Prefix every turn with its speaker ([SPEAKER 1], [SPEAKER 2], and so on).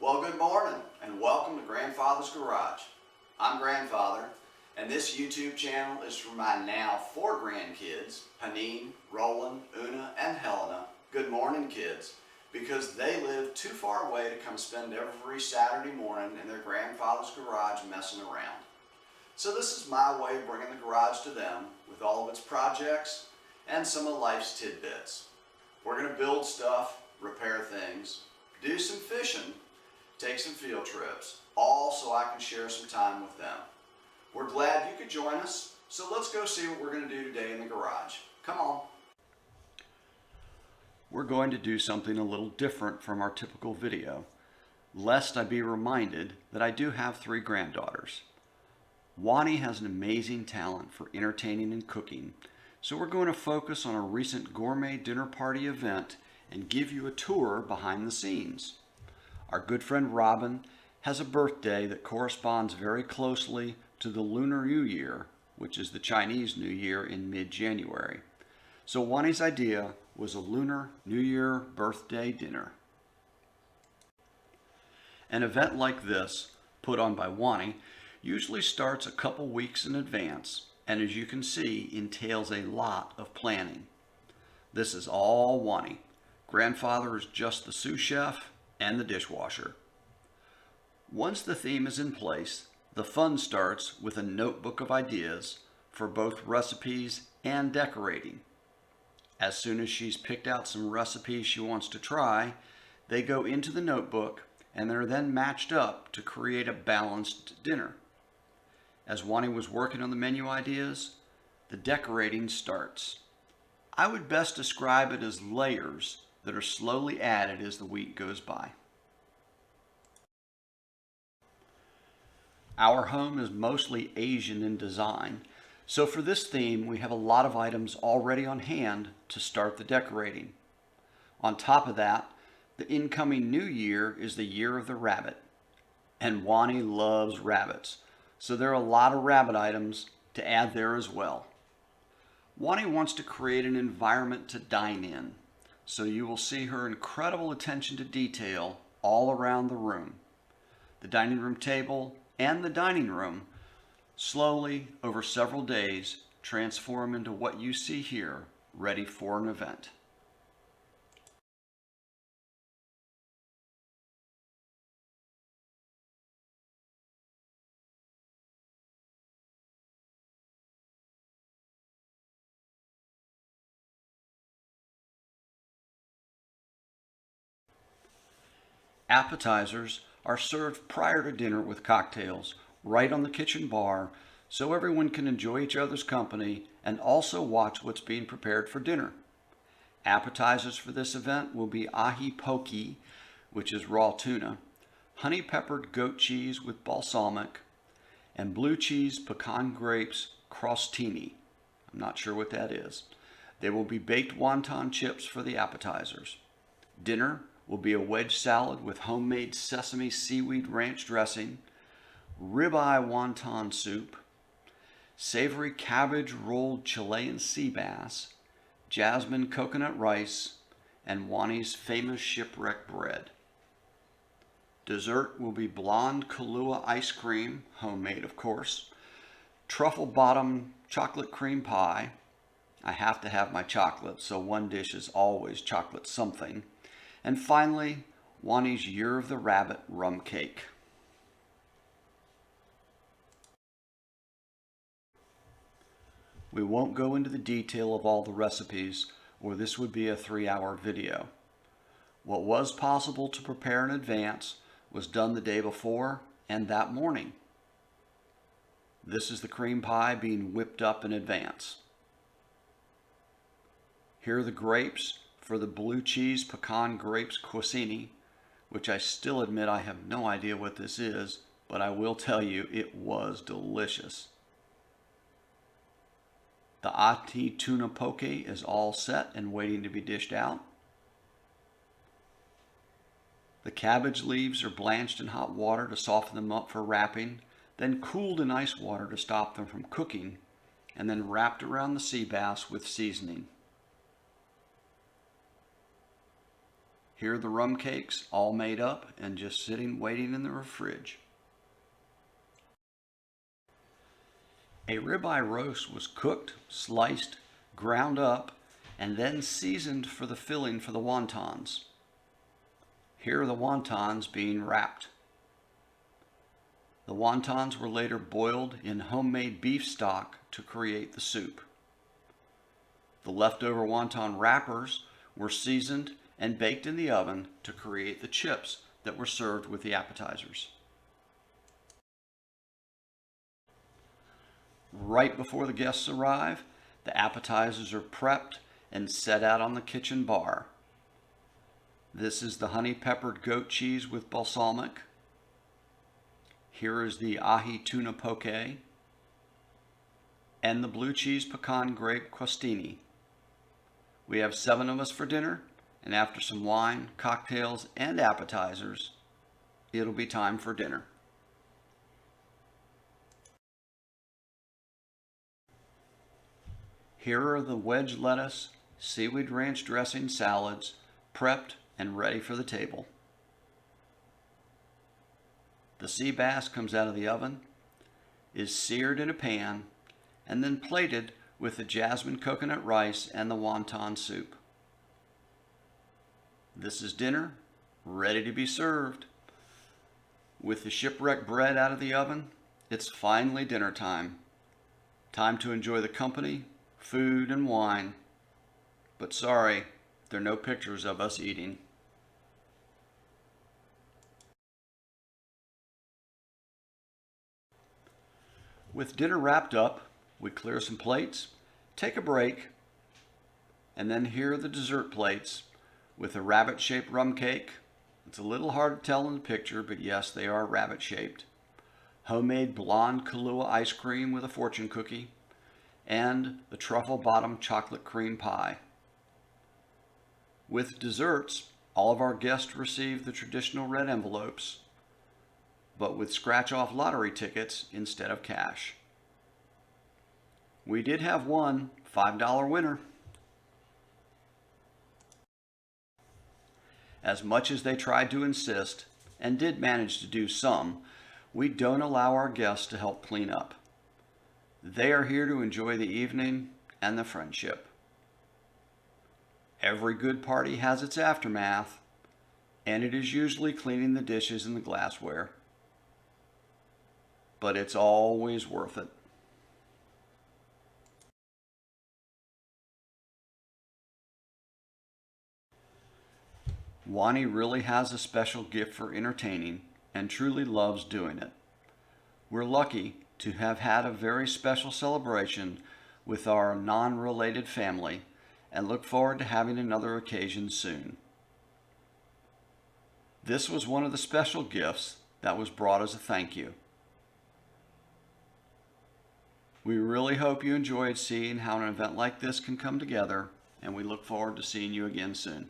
[SPEAKER 1] Well, good morning and welcome to Grandfather's Garage. I'm Grandfather, and this YouTube channel is for my now 4 grandkids, Haneen, Roland, Una, and Helena. Good morning, kids, because they live too far away to come spend every Saturday morning in their grandfather's garage messing around. So this is my way of bringing the garage to them with all of its projects and some of life's tidbits. We're going to build stuff, repair things, do some fishing, take some field trips, all so I can share some time with them. We're glad you could join us, so let's go see what we're going to do today in the garage. Come on. We're going to do something a little different from our typical video, lest I be reminded that I do have 3 granddaughters. Wani has an amazing talent for entertaining and cooking, so we're going to focus on a recent gourmet dinner party event and give you a tour behind the scenes. Our good friend Robin has a birthday that corresponds very closely to the Lunar New Year, which is the Chinese New Year in mid-January. So Wani's idea was a Lunar New Year birthday dinner. An event like this, put on by Wani, usually starts a couple weeks in advance, and as you can see, entails a lot of planning. This is all Wani. Grandfather is just the sous chef and the dishwasher. Once the theme is in place, the fun starts with a notebook of ideas for both recipes and decorating. As soon as she's picked out some recipes she wants to try, they go into the notebook and they're then matched up to create a balanced dinner. As Wani was working on the menu ideas, the decorating starts. I would best describe it as layers that are slowly added as the week goes by. Our home is mostly Asian in design, so for this theme we have a lot of items already on hand to start the decorating. On top of that, the incoming new year is the year of the rabbit, and Wani loves rabbits, so there are a lot of rabbit items to add there as well. Wani wants to create an environment to dine in, so you will see her incredible attention to detail all around the room. The dining room table and the dining room slowly, over several days, transform into what you see here, ready for an event. Appetizers are served prior to dinner with cocktails right on the kitchen bar so everyone can enjoy each other's company and also watch what's being prepared for dinner. Appetizers for this event will be ahi poke, which is raw tuna, honey peppered goat cheese with balsamic, and blue cheese pecan grapes crostini. I'm not sure what that is. There will be baked wonton chips for the appetizers. Dinner will be a wedge salad with homemade sesame seaweed ranch dressing, ribeye wonton soup, savory cabbage rolled Chilean sea bass, jasmine coconut rice, and Wani's famous shipwreck bread. Dessert will be blonde Kahlua ice cream, homemade of course, truffle bottom chocolate cream pie. I have to have my chocolate, so one dish is always chocolate something. And finally, Wani's Year of the Rabbit rum cake. We won't go into the detail of all the recipes, or this would be a 3-hour video. What was possible to prepare in advance was done the day before and that morning. This is the cream pie being whipped up in advance. Here are the grapes for the blue cheese pecan grapes crostini, which I still admit I have no idea what this is, but I will tell you it was delicious. The ahi tuna poke is all set and waiting to be dished out. The cabbage leaves are blanched in hot water to soften them up for wrapping, then cooled in ice water to stop them from cooking, and then wrapped around the sea bass with seasoning. Here are the rum cakes all made up and just sitting waiting in the fridge. A ribeye roast was cooked, sliced, ground up, and then seasoned for the filling for the wontons. Here are the wontons being wrapped. The wontons were later boiled in homemade beef stock to create the soup. The leftover wonton wrappers were seasoned and baked in the oven to create the chips that were served with the appetizers. Right before the guests arrive, the appetizers are prepped and set out on the kitchen bar. This is the honey peppered goat cheese with balsamic. Here is the ahi tuna poke and the blue cheese pecan grape crostini. We have 7 of us for dinner, and after some wine, cocktails, and appetizers, it'll be time for dinner. Here are the wedge lettuce, seaweed ranch dressing salads, prepped and ready for the table. The sea bass comes out of the oven, is seared in a pan, and then plated with the jasmine coconut rice and the wonton soup. This is dinner, ready to be served. With the shipwreck bread out of the oven, it's finally dinner time. Time to enjoy the company, food, and wine. But sorry, there are no pictures of us eating. With dinner wrapped up, we clear some plates, take a break, and then here are the dessert plates with a rabbit-shaped rum cake. It's a little hard to tell in the picture, but yes, they are rabbit-shaped. Homemade blonde Kahlua ice cream with a fortune cookie, and the truffle bottom chocolate cream pie. With desserts, all of our guests receive the traditional red envelopes, but with scratch-off lottery tickets instead of cash. We did have one $5 winner. As much as they tried to insist, and did manage to do some, we don't allow our guests to help clean up. They are here to enjoy the evening and the friendship. Every good party has its aftermath, and it is usually cleaning the dishes and the glassware. But it's always worth it. Wani really has a special gift for entertaining and truly loves doing it. We're lucky to have had a very special celebration with our non-related family and look forward to having another occasion soon. This was one of the special gifts that was brought as a thank you. We really hope you enjoyed seeing how an event like this can come together, and we look forward to seeing you again soon.